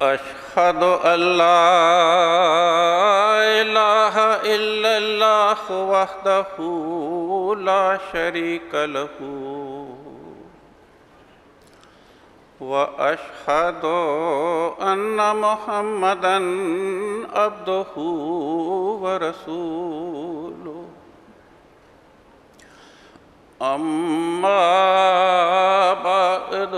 أشهد أن لا إله إلا الله وحده لا شريك له وأشهد أن محمدًا عبده ورسوله أما بعد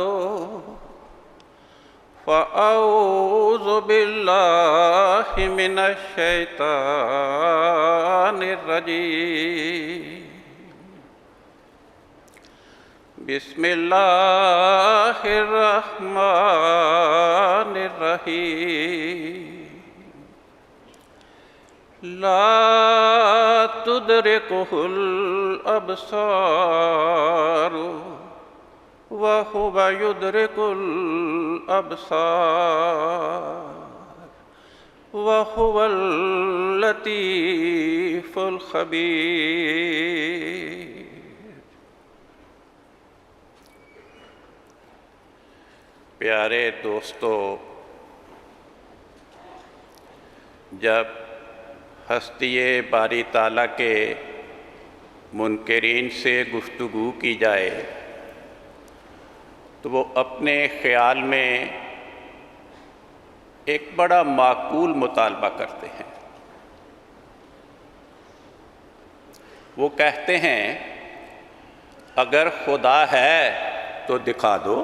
فأعوذ بالله من الشيطان الرجيم بسم الله الرحمن الرحيم لا تدركه الأبصار وهو يدرك الأبصار وهو اللطيف الخبير۔ پیارے دوستو، جب ہستی باری تعالیٰ کے منکرین سے گفتگو کی جائے تو وہ اپنے خیال میں ایک بڑا معقول مطالبہ کرتے ہیں۔ وہ کہتے ہیں اگر خدا ہے تو دکھا دو۔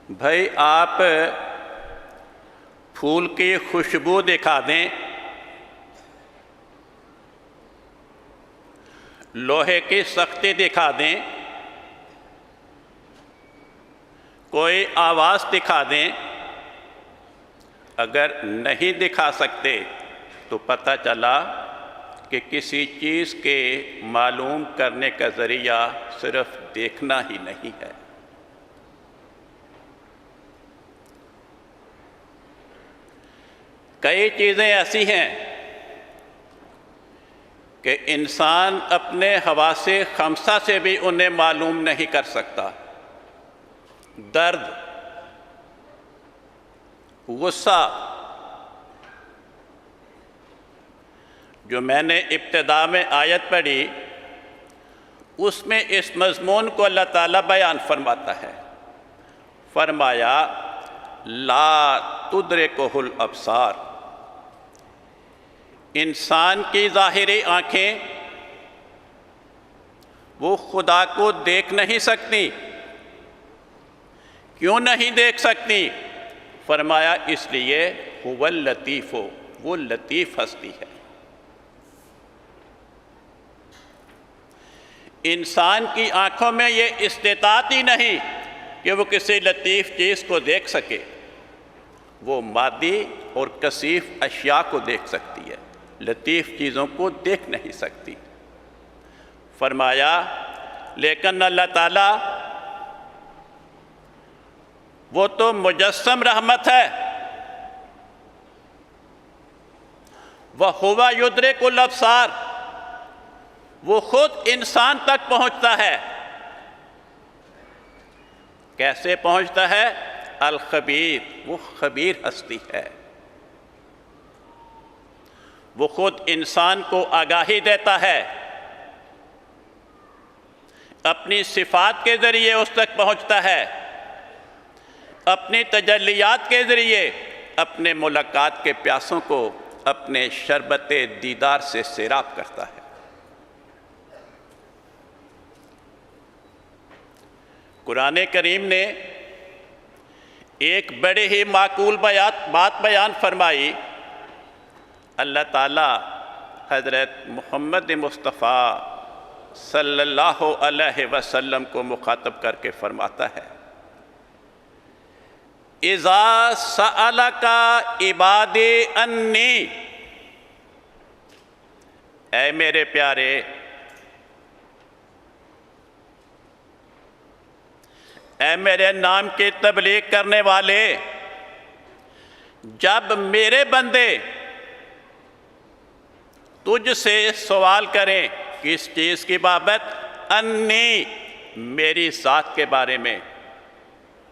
بھائی آپ پھول کی خوشبو دکھا دیں، لوہے کی سختی دکھا دیں، کوئی آواز دکھا دیں، اگر نہیں دکھا سکتے تو پتہ چلا کہ کسی چیز کے معلوم کرنے کا ذریعہ صرف دیکھنا ہی نہیں ہے۔ کئی چیزیں ایسی ہیں کہ انسان اپنے حواس خمسہ سے بھی انہیں معلوم نہیں کر سکتا۔ درد، غصہ، جو میں نے ابتدا میں آیت پڑھی اس میں اس مضمون کو اللہ تعالیٰ بیان فرماتا ہے۔ فرمایا لا تدرکہ الابصار، انسان کی ظاہری آنکھیں وہ خدا کو دیکھ نہیں سکتی۔ کیوں نہیں دیکھ سکتی؟ فرمایا اس لیے هو اللطیف، وہ لطیف ہستی ہے۔ انسان کی آنکھوں میں یہ استطاعت ہی نہیں کہ وہ کسی لطیف چیز کو دیکھ سکے، وہ مادی اور کثیف اشیاء کو دیکھ سکتی ہے، لطیف چیزوں کو دیکھ نہیں سکتی۔ فرمایا لیکن اللہ تعالیٰ وہ تو مجسم رحمت ہے، وَهُوَ يُدْرِكُ الْأَبْصَارَ، وہ خود انسان تک پہنچتا ہے۔ کیسے پہنچتا ہے؟ الخبیر، وہ خبیر ہستی ہے، وہ خود انسان کو آگاہی دیتا ہے، اپنی صفات کے ذریعے اس تک پہنچتا ہے، اپنی تجلیات کے ذریعے اپنے ملاقات کے پیاسوں کو اپنے شربت دیدار سے سیراب کرتا ہے۔ قرآن کریم نے ایک بڑے ہی معقول بات بیان فرمائی۔ اللہ تعالیٰ حضرت محمد مصطفیٰ صلی اللہ علیہ وسلم کو مخاطب کر کے فرماتا ہے اذا سألک عبادی انی، اے میرے پیارے، اے میرے نام کی تبلیغ کرنے والے، جب میرے بندے تجھ سے سوال کریں کس چیز کی بابت، انی، میری ذات کے بارے میں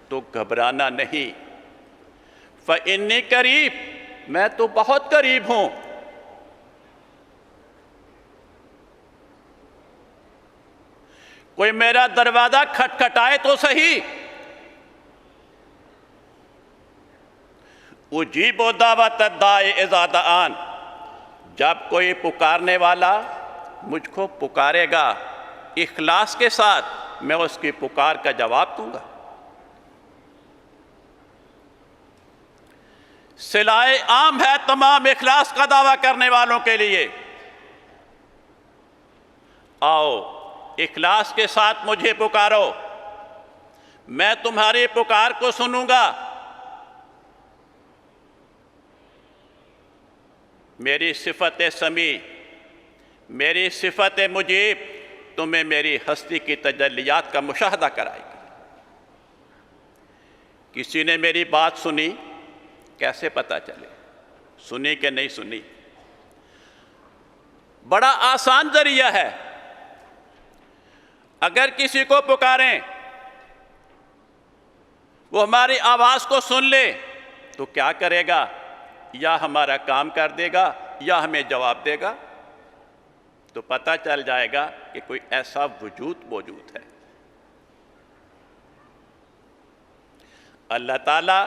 تو گھبرانا نہیں، فإنی قریب، میں تو بہت قریب ہوں۔ کوئی میرا دروازہ کھٹکھٹائے تو صحیح، اجیب دعوت الداعی اذا دعان، جب کوئی پکارنے والا مجھ کو پکارے گا اخلاص کے ساتھ، میں اس کی پکار کا جواب دوں گا۔ صلائے عام ہے تمام اخلاص کا دعویٰ کرنے والوں کے لیے، آؤ اخلاص کے ساتھ مجھے پکارو، میں تمہاری پکار کو سنوں گا۔ میری صفت سمیع، میری صفت مجیب تمہیں میری ہستی کی تجلیات کا مشاہدہ کرائے گی۔ کسی نے میری بات سنی، کیسے پتہ چلے سنی کہ نہیں سنی؟ بڑا آسان ذریعہ ہے، اگر کسی کو پکاریں وہ ہماری آواز کو سن لے تو کیا کرے گا؟ یا ہمارا کام کر دے گا یا ہمیں جواب دے گا، تو پتہ چل جائے گا کہ کوئی ایسا وجود موجود ہے۔ اللہ تعالیٰ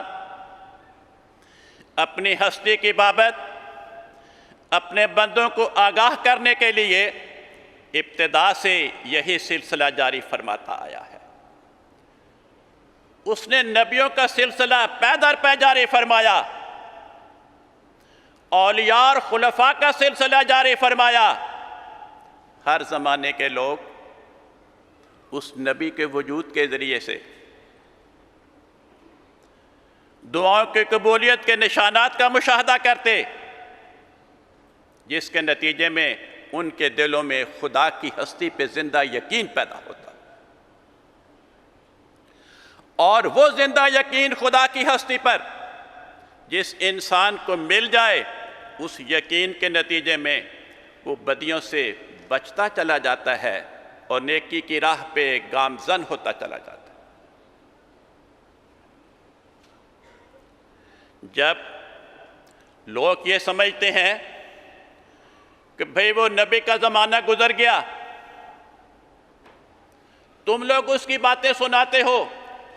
اپنی ہستی کی بابت اپنے بندوں کو آگاہ کرنے کے لیے ابتدا سے یہی سلسلہ جاری فرماتا آیا ہے۔ اس نے نبیوں کا سلسلہ پے در پے جاری فرمایا، اولیاء اور خلفاء کا سلسلہ جاری فرمایا۔ ہر زمانے کے لوگ اس نبی کے وجود کے ذریعے سے دعاؤں کی قبولیت کے نشانات کا مشاہدہ کرتے، جس کے نتیجے میں ان کے دلوں میں خدا کی ہستی پہ زندہ یقین پیدا ہوتا، اور وہ زندہ یقین خدا کی ہستی پر جس انسان کو مل جائے، اس یقین کے نتیجے میں وہ بدیوں سے بچتا چلا جاتا ہے اور نیکی کی راہ پہ گامزن ہوتا چلا جاتا ہے۔ جب لوگ یہ سمجھتے ہیں کہ بھئی وہ نبی کا زمانہ گزر گیا، تم لوگ اس کی باتیں سناتے ہو،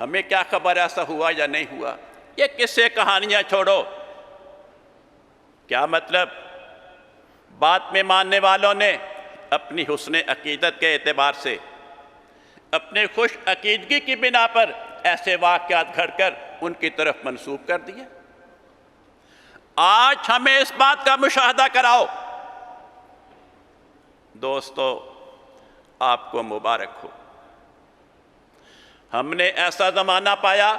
ہمیں کیا خبر ایسا ہوا یا نہیں ہوا، یہ قصے کہانیاں چھوڑو۔ کیا مطلب؟ بات میں ماننے والوں نے اپنی حسن عقیدت کے اعتبار سے، اپنے خوش عقیدگی کی بنا پر ایسے واقعات گھڑ کر ان کی طرف منسوب کر دیے۔ آج ہمیں اس بات کا مشاہدہ کراؤ۔ دوستو، آپ کو مبارک ہو، ہم نے ایسا زمانہ پایا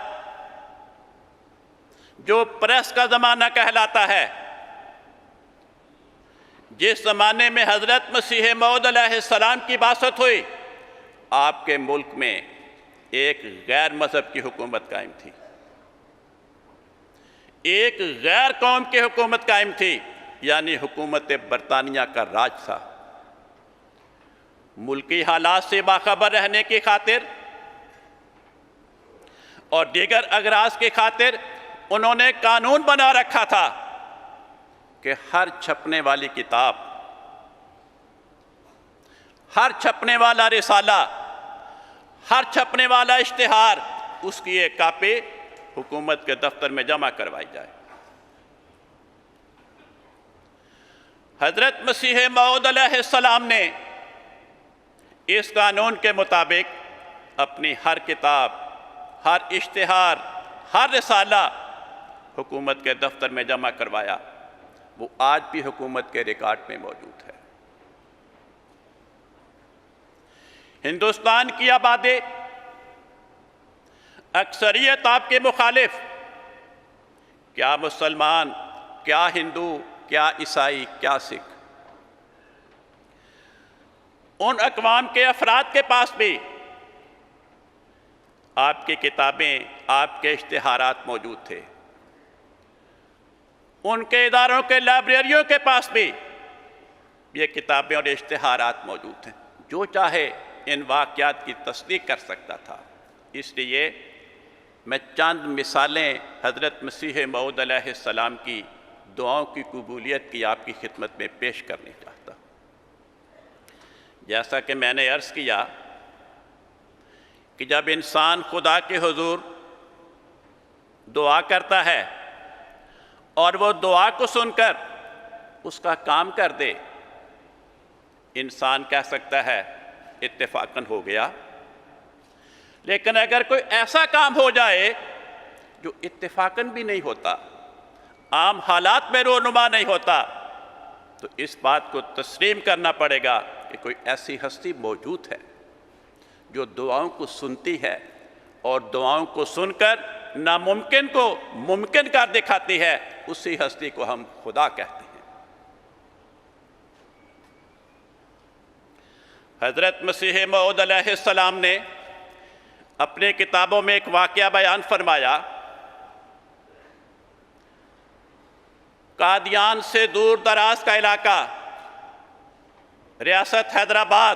جو پریس کا زمانہ کہلاتا ہے۔ جس زمانے میں حضرت مسیح موعود علیہ السلام کی بعثت ہوئی، آپ کے ملک میں ایک غیر مذہب کی حکومت قائم تھی، ایک غیر قوم کی حکومت قائم تھی، یعنی حکومت برطانیہ کا راج تھا۔ ملکی حالات سے باخبر رہنے کی خاطر اور دیگر اغراض کی خاطر انہوں نے قانون بنا رکھا تھا کہ ہر چھپنے والی کتاب، ہر چھپنے والا رسالہ، ہر چھپنے والا اشتہار، اس کی ایک کاپی حکومت کے دفتر میں جمع کروائی جائے۔ حضرت مسیح موعود علیہ السلام نے اس قانون کے مطابق اپنی ہر کتاب، ہر اشتہار، ہر رسالہ حکومت کے دفتر میں جمع کروایا۔ وہ آج بھی حکومت کے ریکارڈ میں موجود ہے۔ ہندوستان کی آبادی، اکثریت آپ کے مخالف، کیا مسلمان، کیا ہندو، کیا عیسائی، کیا سکھ، ان اقوام کے افراد کے پاس بھی آپ کی کتابیں، آپ کے اشتہارات موجود تھے۔ ان کے اداروں کے لائبریریوں کے پاس بھی یہ کتابیں اور اشتہارات موجود ہیں۔ جو چاہے ان واقعات کی تصدیق کر سکتا تھا۔ اس لیے میں چند مثالیں حضرت مسیح موعود علیہ السلام کی دعاؤں کی قبولیت کی آپ کی خدمت میں پیش کرنی چاہتا ہوں۔ جیسا کہ میں نے عرض کیا کہ جب انسان خدا کے حضور دعا کرتا ہے اور وہ دعا کو سن کر اس کا کام کر دے، انسان کہہ سکتا ہے اتفاقاً ہو گیا۔ لیکن اگر کوئی ایسا کام ہو جائے جو اتفاقاً بھی نہیں ہوتا، عام حالات میں رونما نہیں ہوتا، تو اس بات کو تسلیم کرنا پڑے گا کہ کوئی ایسی ہستی موجود ہے جو دعاؤں کو سنتی ہے اور دعاؤں کو سن کر ناممکن کو ممکن کر دکھاتی ہے۔ اسی ہستی کو ہم خدا کہتے ہیں۔ حضرت مسیح موعود علیہ السلام نے اپنے کتابوں میں ایک واقعہ بیان فرمایا۔ قادیان سے دور دراز کا علاقہ، ریاست حیدرآباد،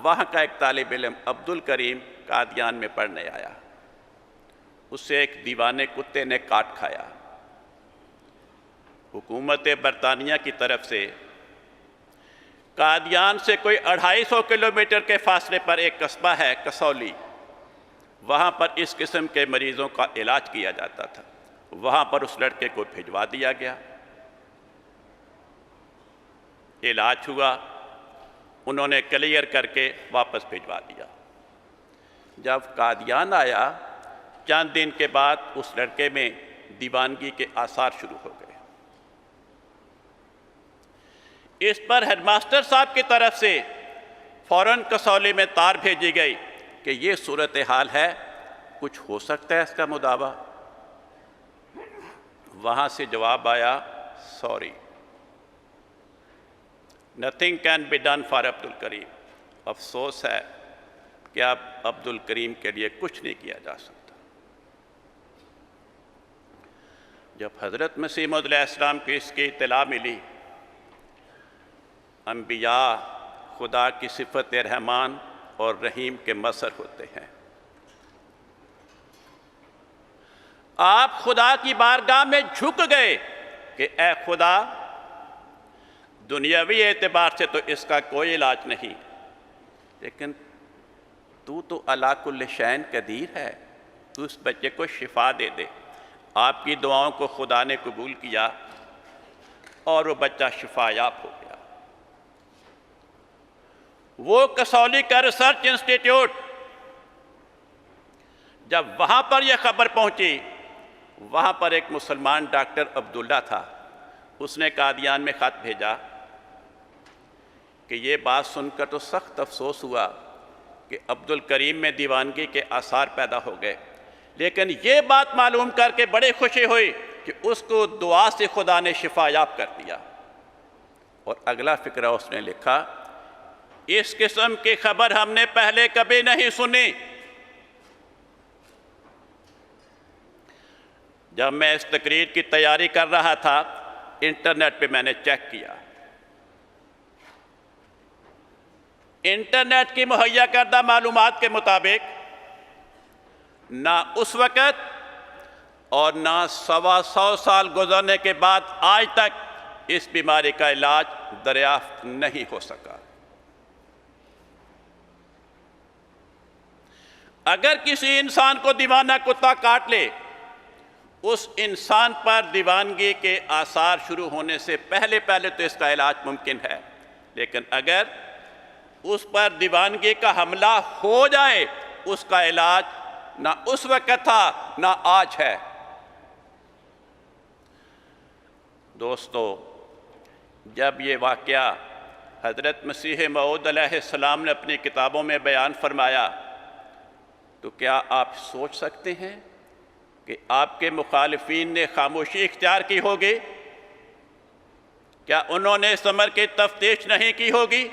وہاں کا ایک طالب علم عبد الکریم قادیان میں پڑھنے آیا۔ اسے ایک دیوانے کتے نے کاٹ کھایا۔ حکومت برطانیہ کی طرف سے قادیان سے کوئی 250 کلومیٹر کے فاصلے پر ایک قصبہ ہے کسولی، وہاں پر اس قسم کے مریضوں کا علاج کیا جاتا تھا۔ وہاں پر اس لڑکے کو بھجوا دیا گیا۔ علاج ہوا، انہوں نے کلیئر کر کے واپس بھجوا دیا۔ جب قادیان آیا، چند دن کے بعد اس لڑکے میں دیوانگی کے آثار شروع ہو گئے۔ اس پر ہیڈ ماسٹر صاحب کی طرف سے فوراً کسولی میں تار بھیجی گئی کہ یہ صورتحال ہے، کچھ ہو سکتا ہے اس کا مداوع۔ وہاں سے جواب آیا، sorry, nothing can be done for Abdul Karim. افسوس ہے کہ اب عبد الکریم کے لیے کچھ نہیں کیا جا سکتا۔ جب حضرت مسیح موعود علیہ السلام کو اس کی اطلاع ملی، انبیاء خدا کی صفت رحمان اور رحیم کے مظہر ہوتے ہیں۔ آپ خدا کی بارگاہ میں جھک گئے کہ اے خدا، دنیاوی اعتبار سے تو اس کا کوئی علاج نہیں، لیکن تو علی کل شیء قدیر ہے، تو اس بچے کو شفا دے دے۔ آپ کی دعاؤں کو خدا نے قبول کیا اور وہ بچہ شفا یاب ہو گیا۔ وہ کسولی کا ریسرچ انسٹیٹیوٹ، جب وہاں پر یہ خبر پہنچی، وہاں پر ایک مسلمان ڈاکٹر عبداللہ تھا، اس نے قادیان میں خط بھیجا کہ یہ بات سن کر تو سخت افسوس ہوا کہ عبد الکریم میں دیوانگی کے آثار پیدا ہو گئے، لیکن یہ بات معلوم کر کے بڑی خوشی ہوئی کہ اس کو دعا سے خدا نے شفا یاب کر دیا۔ اور اگلا فقرہ اس نے لکھا، اس قسم کی خبر ہم نے پہلے کبھی نہیں سنی۔ جب میں اس تقریر کی تیاری کر رہا تھا، انٹرنیٹ پہ میں نے چیک کیا، انٹرنیٹ کی مہیا کردہ معلومات کے مطابق نہ اس وقت اور نہ 125 سال گزرنے کے بعد آج تک اس بیماری کا علاج دریافت نہیں ہو سکا۔ اگر کسی انسان کو دیوانہ کتا کاٹ لے، اس انسان پر دیوانگی کے آثار شروع ہونے سے پہلے تو اس کا علاج ممکن ہے، لیکن اگر اس پر دیوانگی کا حملہ ہو جائے، اس کا علاج نہ اس وقت تھا نہ آج ہے۔ دوستو، جب یہ واقعہ حضرت مسیح موعود علیہ السلام نے اپنی کتابوں میں بیان فرمایا، تو کیا آپ سوچ سکتے ہیں کہ آپ کے مخالفین نے خاموشی اختیار کی ہوگی؟ کیا انہوں نے اس امر کی تفتیش نہیں کی ہوگی؟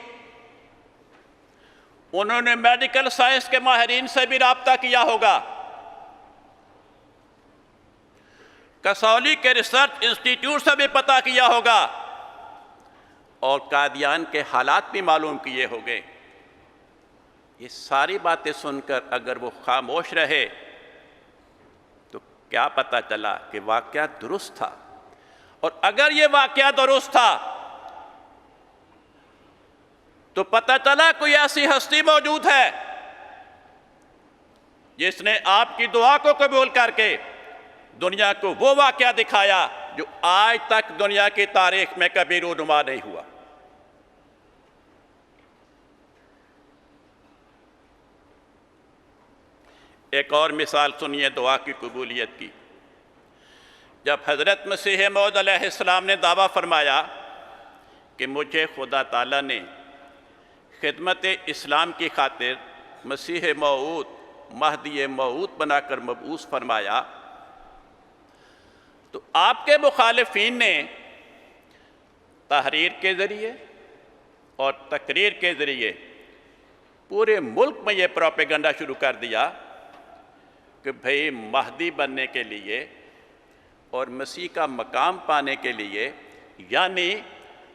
انہوں نے میڈیکل سائنس کے ماہرین سے بھی رابطہ کیا ہوگا، کسولی کے ریسرچ انسٹیٹیوٹ سے بھی پتہ کیا ہوگا، اور قادیان کے حالات بھی معلوم کیے ہوگے۔ یہ ساری باتیں سن کر اگر وہ خاموش رہے تو کیا پتہ چلا کہ واقعہ درست تھا، اور اگر یہ واقعہ درست تھا تو پتہ چلا کوئی ایسی ہستی موجود ہے جس نے آپ کی دعا کو قبول کر کے دنیا کو وہ واقعہ دکھایا جو آج تک دنیا کی تاریخ میں کبھی رونما نہیں ہوا۔ ایک اور مثال سنیے دعا کی قبولیت کی۔ جب حضرت مسیح موعود علیہ السلام نے دعویٰ فرمایا کہ مجھے خدا تعالیٰ نے خدمت اسلام کی خاطر مسیح موعود، مہدی موعود بنا کر مبعوث فرمایا، تو آپ کے مخالفین نے تحریر کے ذریعے اور تقریر کے ذریعے پورے ملک میں یہ پروپیگنڈا شروع کر دیا کہ بھئی مہدی بننے کے لیے اور مسیح کا مقام پانے کے لیے، یعنی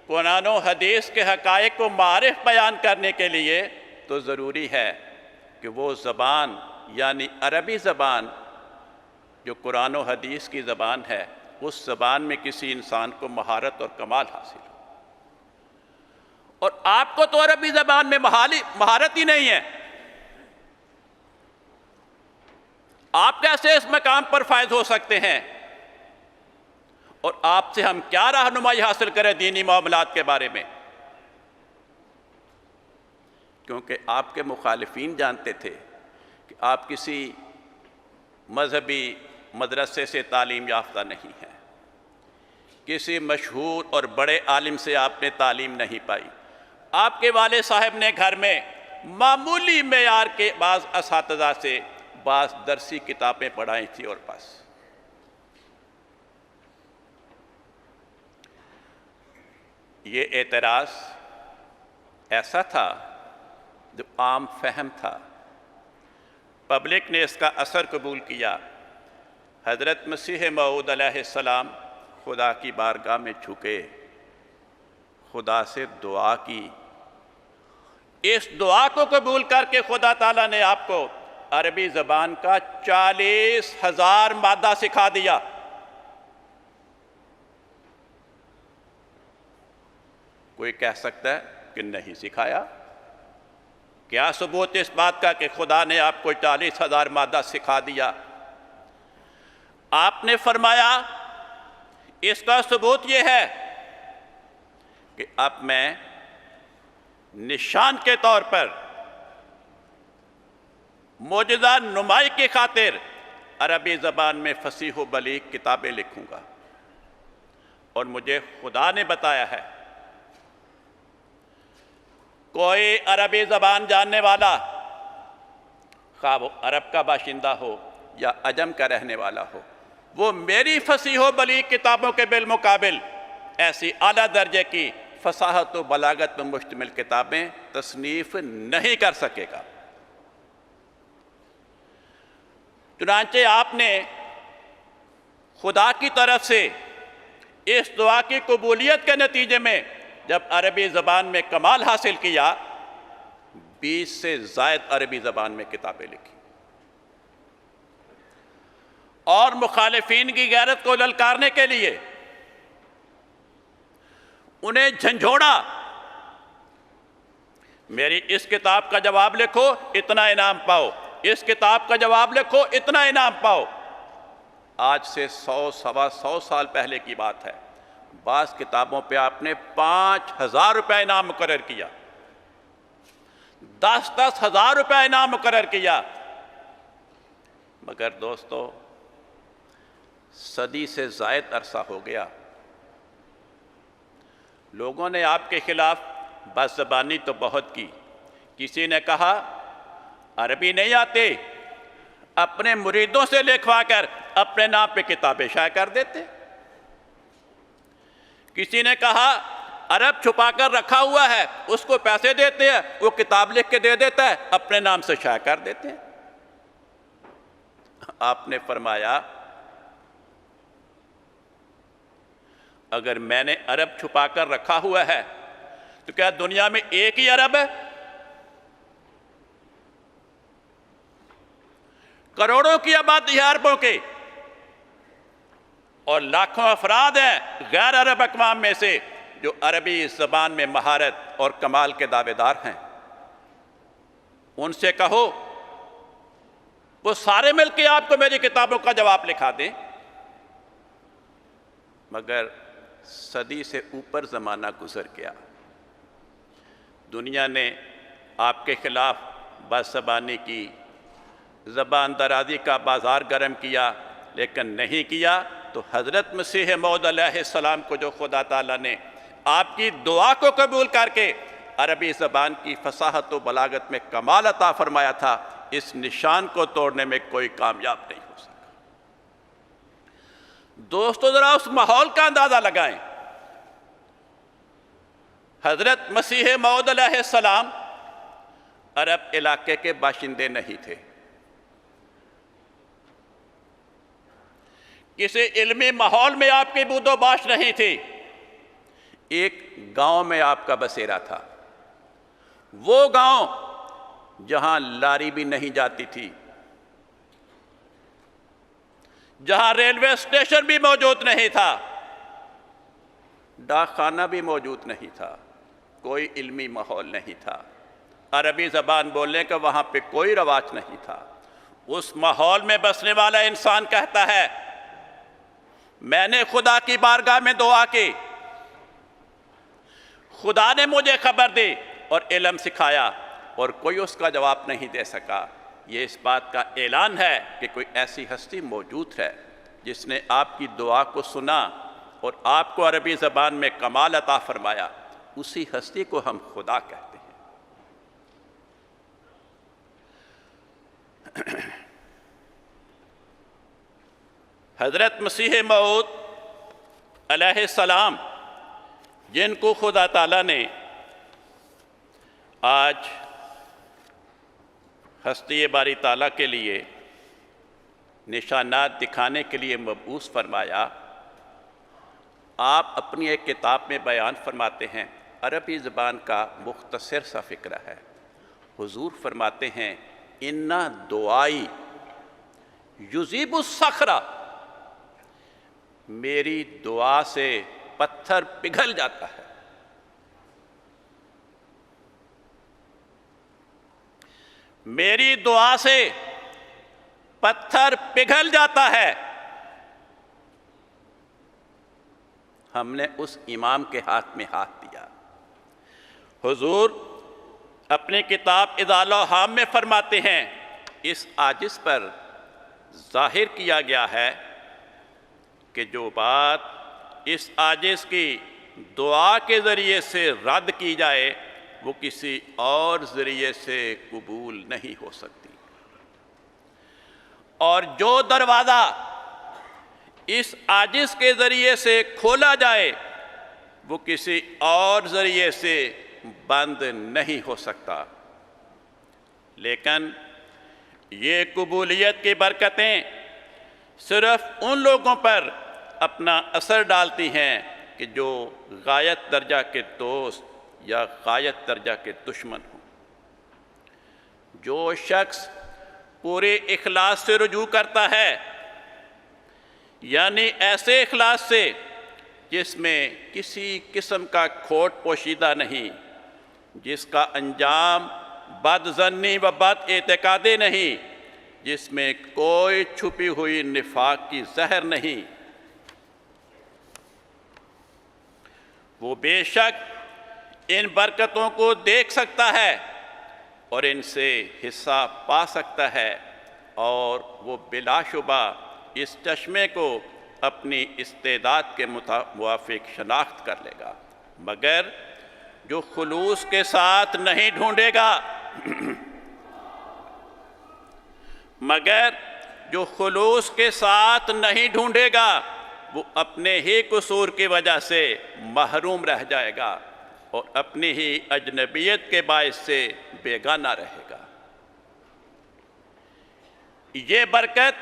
قرآن و حدیث کے حقائق کو معرف بیان کرنے کے لیے، تو ضروری ہے کہ وہ زبان یعنی عربی زبان جو قرآن و حدیث کی زبان ہے، اس زبان میں کسی انسان کو مہارت اور کمال حاصل ہو۔ اور آپ کو تو عربی زبان میں مہارت ہی نہیں ہے، آپ کیسے اس مقام پر فائز ہو سکتے ہیں؟ اور آپ سے ہم کیا رہنمائی حاصل کریں دینی معاملات کے بارے میں؟ کیونکہ آپ کے مخالفین جانتے تھے کہ آپ کسی مذہبی مدرسے سے تعلیم یافتہ نہیں ہیں، کسی مشہور اور بڑے عالم سے آپ نے تعلیم نہیں پائی۔ آپ کے والد صاحب نے گھر میں معمولی معیار کے بعض اساتذہ سے بعض درسی کتابیں پڑھائی تھی، اور بس۔ یہ اعتراض ایسا تھا جو عام فہم تھا، پبلک نے اس کا اثر قبول کیا۔ حضرت مسیح موعود علیہ السلام خدا کی بارگاہ میں جھکے، خدا سے دعا کی۔ اس دعا کو قبول کر کے خدا تعالیٰ نے آپ کو عربی زبان کا 40,000 مادہ سکھا دیا۔ کوئی کہہ سکتا ہے کہ نہیں سکھایا؟ کیا ثبوت اس بات کا کہ خدا نے آپ کو 40,000 مادہ سکھا دیا؟ آپ نے فرمایا اس کا ثبوت یہ ہے کہ اب میں نشان کے طور پر معجزہ نمائی کی خاطر عربی زبان میں فصیح و بلیغ کتابیں لکھوں گا، اور مجھے خدا نے بتایا ہے کوئی عربی زبان جاننے والا، خواہ وہ عرب کا باشندہ ہو یا عجم کا رہنے والا ہو، وہ میری فصیح و بلیغ کتابوں کے بالمقابل ایسی اعلیٰ درجے کی فصاحت و بلاغت میں مشتمل کتابیں تصنیف نہیں کر سکے گا۔ چنانچہ آپ نے خدا کی طرف سے اس دعا کی قبولیت کے نتیجے میں جب عربی زبان میں کمال حاصل کیا، 20 سے زائد عربی زبان میں کتابیں لکھی، اور مخالفین کی غیرت کو للکارنے کے لیے انہیں جھنجھوڑا۔ میری اس کتاب کا جواب لکھو اتنا انعام پاؤ، اس کتاب کا جواب لکھو اتنا انعام پاؤ۔ آج سے 100 سوا 100 سال پہلے کی بات ہے، بعض کتابوں پہ آپ نے 5,000 روپے انعام مقرر کیا، 10,000 روپے انعام مقرر کیا۔ مگر دوستو، صدی سے زائد عرصہ ہو گیا، لوگوں نے آپ کے خلاف بد زبانی تو بہت کی۔ کسی نے کہا عربی نہیں آتے، اپنے مریدوں سے لکھوا کر اپنے نام پہ کتابیں شائع کر دیتے۔ کسی نے کہا عرب چھپا کر رکھا ہوا ہے، اس کو پیسے دیتے ہیں، وہ کتاب لکھ کے دے دیتا ہے، اپنے نام سے شائع کر دیتے ہیں۔ آپ نے فرمایا اگر میں نے عرب چھپا کر رکھا ہوا ہے تو کیا دنیا میں ایک ہی عرب ہے؟ کروڑوں کی آبادی ہے، اربوں کی، اور لاکھوں افراد ہیں غیر عرب اقوام میں سے جو عربی زبان میں مہارت اور کمال کے دعوے دار ہیں۔ ان سے کہو وہ سارے مل کے آپ کو میری کتابوں کا جواب لکھا دیں، مگر صدی سے اوپر زمانہ گزر گیا، دنیا نے آپ کے خلاف بد زبانی کی، زبان درازی کا بازار گرم کیا، لیکن نہیں کیا تو حضرت مسیح موعود علیہ السلام کو جو خدا تعالیٰ نے آپ کی دعا کو قبول کر کے عربی زبان کی فصاحت و بلاغت میں کمال عطا فرمایا تھا، اس نشان کو توڑنے میں کوئی کامیاب نہیں ہو سکا۔ دوستو ذرا اس ماحول کا اندازہ لگائیں۔ حضرت مسیح موعود علیہ السلام عرب علاقے کے باشندے نہیں تھے، کسی علمی ماحول میں آپ کی بود و باش نہیں تھی، ایک گاؤں میں آپ کا بسیرا تھا، وہ گاؤں جہاں لاری بھی نہیں جاتی تھی، جہاں ریلوے اسٹیشن بھی موجود نہیں تھا، ڈاک خانہ بھی موجود نہیں تھا، کوئی علمی ماحول نہیں تھا، عربی زبان بولنے کا وہاں پہ کوئی رواج نہیں تھا۔ اس ماحول میں بسنے والا انسان کہتا ہے میں نے خدا کی بارگاہ میں دعا کی، خدا نے مجھے خبر دی اور علم سکھایا، اور کوئی اس کا جواب نہیں دے سکا۔ یہ اس بات کا اعلان ہے کہ کوئی ایسی ہستی موجود ہے جس نے آپ کی دعا کو سنا اور آپ کو عربی زبان میں کمال عطا فرمایا، اسی ہستی کو ہم خدا کہتے ہیں۔ حضرت مسیح موعود علیہ السلام جن کو خدا تعالیٰ نے آج ہستی باری تعالیٰ کے لیے نشانات دکھانے کے لیے مبعوث فرمایا، آپ اپنی ایک کتاب میں بیان فرماتے ہیں، عربی زبان کا مختصر سا فقرہ ہے۔ حضور فرماتے ہیں اِنَّ دعائی یذیب الصخرہ، میری دعا سے پتھر پگھل جاتا ہے۔ میری دعا سے پتھر پگھل جاتا ہے۔ ہم نے اس امام کے ہاتھ میں ہاتھ دیا۔ حضور اپنی کتاب اضالہ الحام میں فرماتے ہیں اس عاجز پر ظاہر کیا گیا ہے کہ جو بات اس عاجز کی دعا کے ذریعے سے رد کی جائے وہ کسی اور ذریعے سے قبول نہیں ہو سکتی، اور جو دروازہ اس عاجز کے ذریعے سے کھولا جائے وہ کسی اور ذریعے سے بند نہیں ہو سکتا۔ لیکن یہ قبولیت کی برکتیں صرف ان لوگوں پر اپنا اثر ڈالتی ہیں کہ جو غایت درجہ کے دوست یا غایت درجہ کے دشمن ہوں۔ جو شخص پورے اخلاص سے رجوع کرتا ہے، یعنی ایسے اخلاص سے جس میں کسی قسم کا کھوٹ پوشیدہ نہیں، جس کا انجام بد ظنی و بد اعتقادی نہیں، جس میں کوئی چھپی ہوئی نفاق کی زہر نہیں، وہ بے شک ان برکتوں کو دیکھ سکتا ہے اور ان سے حصہ پا سکتا ہے، اور وہ بلا شبہ اس چشمے کو اپنی استعداد کے موافق شناخت کر لے گا، مگر جو خلوص کے ساتھ نہیں ڈھونڈے گا وہ اپنے ہی قصور کی وجہ سے محروم رہ جائے گا اور اپنی ہی اجنبیت کے باعث سے بیگانہ رہے گا۔ یہ برکت،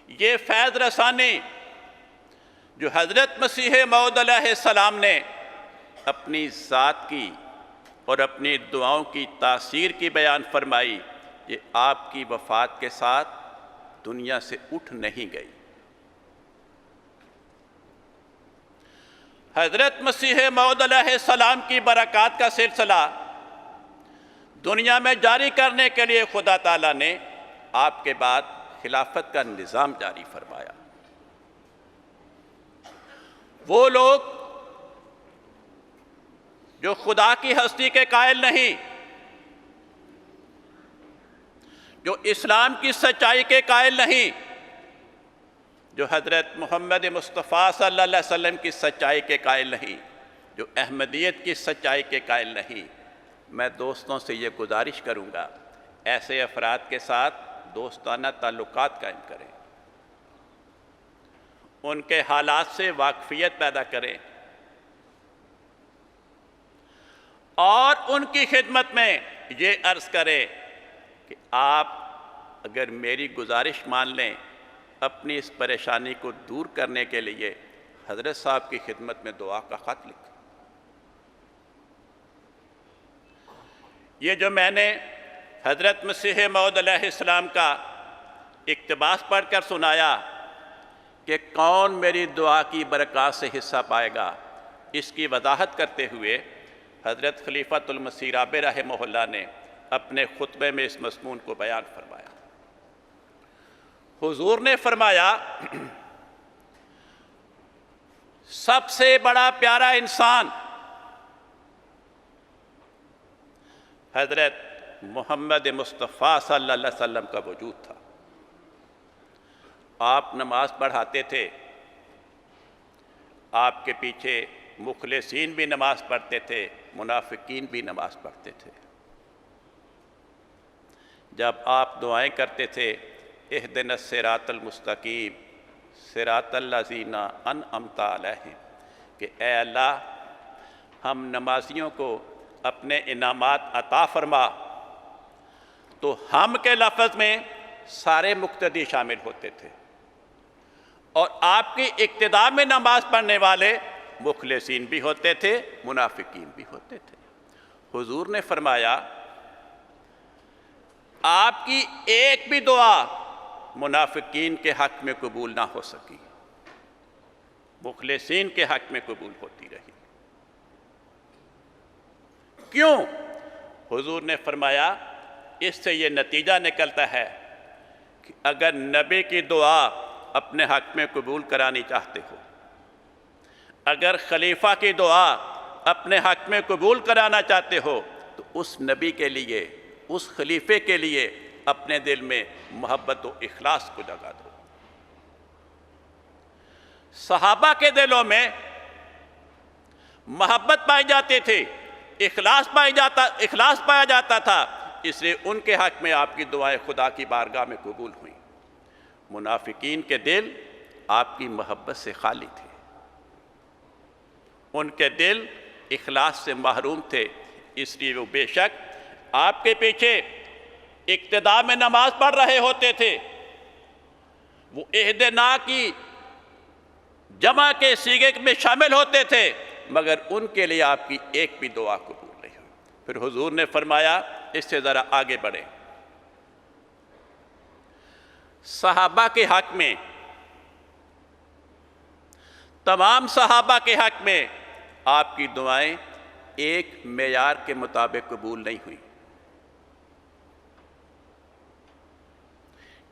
یہ فیض رسانی جو حضرت مسیح موعود علیہ السلام نے اپنی ذات کی اور اپنی دعاؤں کی تاثیر کی بیان فرمائی، یہ آپ کی وفات کے ساتھ دنیا سے اٹھ نہیں گئی۔ حضرت مسیح موعود علیہ السلام کی برکات کا سلسلہ دنیا میں جاری کرنے کے لیے خدا تعالیٰ نے آپ کے بعد خلافت کا نظام جاری فرمایا۔ وہ لوگ جو خدا کی ہستی کے قائل نہیں، جو اسلام کی سچائی کے قائل نہیں، جو حضرت محمد مصطفیٰ صلی اللہ علیہ وسلم کی سچائی کے قائل نہیں، جو احمدیت کی سچائی کے قائل نہیں، میں دوستوں سے یہ گزارش کروں گا، ایسے افراد کے ساتھ دوستانہ تعلقات قائم کریں، ان کے حالات سے واقفیت پیدا کریں، اور ان کی خدمت میں یہ عرض کریں کہ آپ اگر میری گزارش مان لیں، اپنی اس پریشانی کو دور کرنے کے لیے حضرت صاحب کی خدمت میں دعا کا خط لکھا۔ یہ جو میں نے حضرت مسیح موعود علیہ السلام کا اقتباس پڑھ کر سنایا کہ کون میری دعا کی برکات سے حصہ پائے گا، اس کی وضاحت کرتے ہوئے حضرت خلیفۃ المسیح رابع رحمہ اللہ نے اپنے خطبے میں اس مضمون کو بیان فرمایا۔ حضور نے فرمایا، سب سے بڑا پیارا انسان حضرت محمد مصطفیٰ صلی اللہ علیہ وسلم کا وجود تھا۔ آپ نماز پڑھاتے تھے، آپ کے پیچھے مخلصین بھی نماز پڑھتے تھے، منافقین بھی نماز پڑھتے تھے۔ جب آپ دعائیں کرتے تھے، اہدنا الصراط المستقیم صراط الذین انعمت علیہم، کہ اے اللہ ہم نمازیوں کو اپنے انعامات عطا فرما، تو ہم کے لفظ میں سارے مقتدی شامل ہوتے تھے، اور آپ کی اقتداء میں نماز پڑھنے والے مخلصین بھی ہوتے تھے، منافقین بھی ہوتے تھے۔ حضور نے فرمایا، آپ کی ایک بھی دعا منافقین کے حق میں قبول نہ ہو سکی، مخلصین کے حق میں قبول ہوتی رہی۔ کیوں؟ حضور نے فرمایا، اس سے یہ نتیجہ نکلتا ہے کہ اگر نبی کی دعا اپنے حق میں قبول کرانی چاہتے ہو، اگر خلیفہ کی دعا اپنے حق میں قبول کرانا چاہتے ہو، تو اس نبی کے لیے، اس خلیفے کے لیے اپنے دل میں محبت و اخلاص کو جگا دو۔ صحابہ کے دلوں میں محبت پائی جاتی تھی، اخلاص پایا جاتا تھا، اس لیے ان کے حق میں آپ کی دعائیں خدا کی بارگاہ میں قبول ہوئیں۔ منافقین کے دل آپ کی محبت سے خالی تھے، ان کے دل اخلاص سے محروم تھے، اس لیے وہ بے شک آپ کے پیچھے اقتداء میں نماز پڑھ رہے ہوتے تھے، وہ اہدنا کی جمع کے صیغے میں شامل ہوتے تھے، مگر ان کے لیے آپ کی ایک بھی دعا قبول نہیں ہوئی۔ پھر حضور نے فرمایا، اس سے ذرا آگے بڑھیں، صحابہ کے حق میں، تمام صحابہ کے حق میں آپ کی دعائیں ایک معیار کے مطابق قبول نہیں ہوئی۔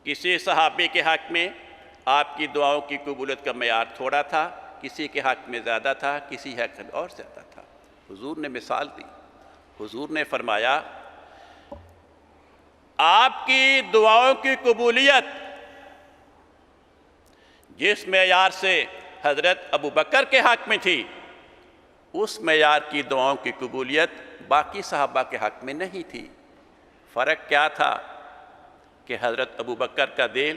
کسی صحابی کے حق میں آپ کی دعاؤں کی قبولیت کا معیار تھوڑا تھا، کسی کے حق میں زیادہ تھا، کسی حق میں اور زیادہ تھا۔ حضور نے مثال دی، حضور نے فرمایا، آپ کی دعاؤں کی قبولیت جس معیار سے حضرت ابوبکر کے حق میں تھی، اس معیار کی دعاؤں کی قبولیت باقی صحابہ کے حق میں نہیں تھی۔ فرق کیا تھا کہ حضرت ابوبکر کا دل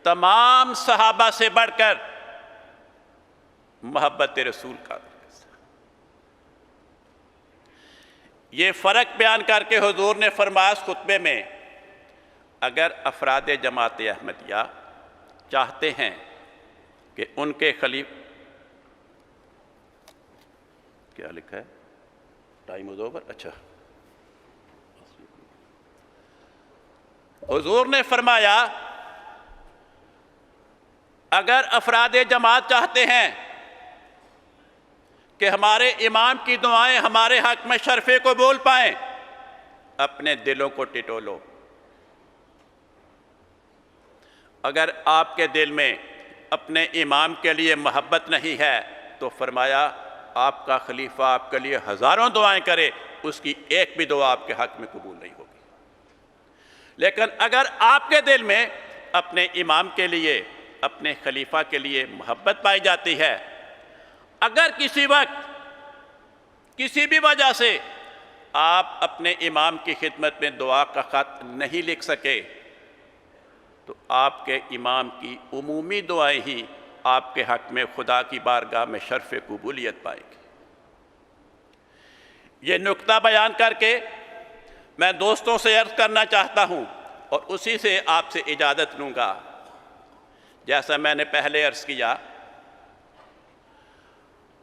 تمام صحابہ سے بڑھ کر محبت رسول کا، یہ فرق بیان کر کے حضور نے فرمایا اس خطبے میں، اگر افراد جماعت احمدیہ چاہتے ہیں کہ ان کے کیا لکھا ہے؟ ٹائم از اوور، اچھا حضور نے فرمایا اگر افراد جماعت چاہتے ہیں کہ ہمارے امام کی دعائیں ہمارے حق میں شرفِ قبول پائیں، اپنے دلوں کو ٹٹولو۔ اگر آپ کے دل میں اپنے امام کے لیے محبت نہیں ہے تو فرمایا آپ کا خلیفہ آپ کے لیے ہزاروں دعائیں کرے، اس کی ایک بھی دعا آپ کے حق میں قبول نہیں ہوگی۔ لیکن اگر آپ کے دل میں اپنے امام کے لیے، اپنے خلیفہ کے لیے محبت پائی جاتی ہے، اگر کسی وقت کسی بھی وجہ سے آپ اپنے امام کی خدمت میں دعا کا خط نہیں لکھ سکے تو آپ کے امام کی عمومی دعائیں ہی آپ کے حق میں خدا کی بارگاہ میں شرف قبولیت پائیں گی۔ یہ نکتہ بیان کر کے میں دوستوں سے عرض کرنا چاہتا ہوں اور اسی سے آپ سے اجازت لوں گا۔ جیسا میں نے پہلے عرض کیا،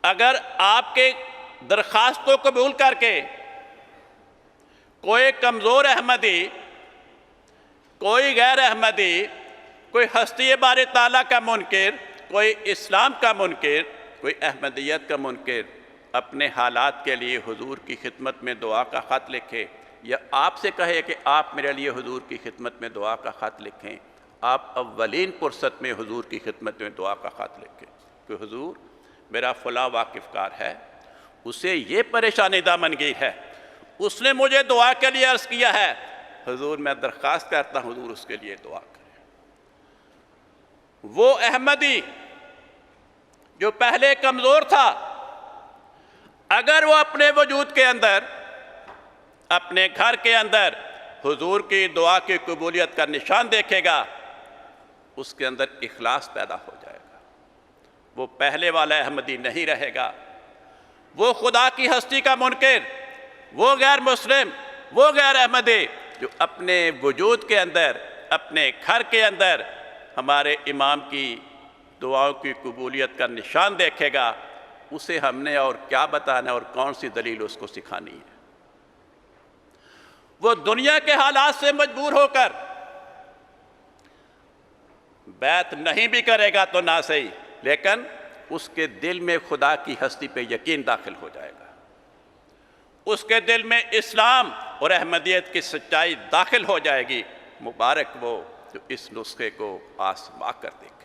اگر آپ کے درخواست کو قبول کر کے کوئی کمزور احمدی، کوئی غیر احمدی، کوئی ہستی باری تعالیٰ کا منکر، کوئی اسلام کا منکر، کوئی احمدیت کا منکر اپنے حالات کے لیے حضور کی خدمت میں دعا کا خط لکھے یا آپ سے کہے کہ آپ میرے لیے حضور کی خدمت میں دعا کا خط لکھیں، آپ اولین فرصت میں حضور کی خدمت میں دعا کا خط لکھیں کہ حضور میرا فلاں واقف کار ہے، اسے یہ پریشانی دامنگیر ہے، اس نے مجھے دعا کے لیے عرض کیا ہے، حضور میں درخواست کرتا ہوں حضور اس کے لیے دعا کریں۔ وہ احمدی جو پہلے کمزور تھا، اگر وہ اپنے وجود کے اندر، اپنے گھر کے اندر حضور کی دعا کی قبولیت کا نشان دیکھے گا، اس کے اندر اخلاص پیدا ہو جائے گا، وہ پہلے والا احمدی نہیں رہے گا، وہ خدا کی ہستی کا منکر، وہ غیر مسلم، وہ غیر احمدی جو اپنے وجود کے اندر، اپنے گھر کے اندر ہمارے امام کی دعاؤں کی قبولیت کا نشان دیکھے گا، اسے ہم نے اور کیا بتانا اور کون سی دلیل اس کو سکھانی ہے۔ وہ دنیا کے حالات سے مجبور ہو کر بیعت نہیں بھی کرے گا تو نہ صحیح، لیکن اس کے دل میں خدا کی ہستی پہ یقین داخل ہو جائے گا، اس کے دل میں اسلام اور احمدیت کی سچائی داخل ہو جائے گی۔ مبارک وہ جو اس نسخے کو آزما کر دے گا۔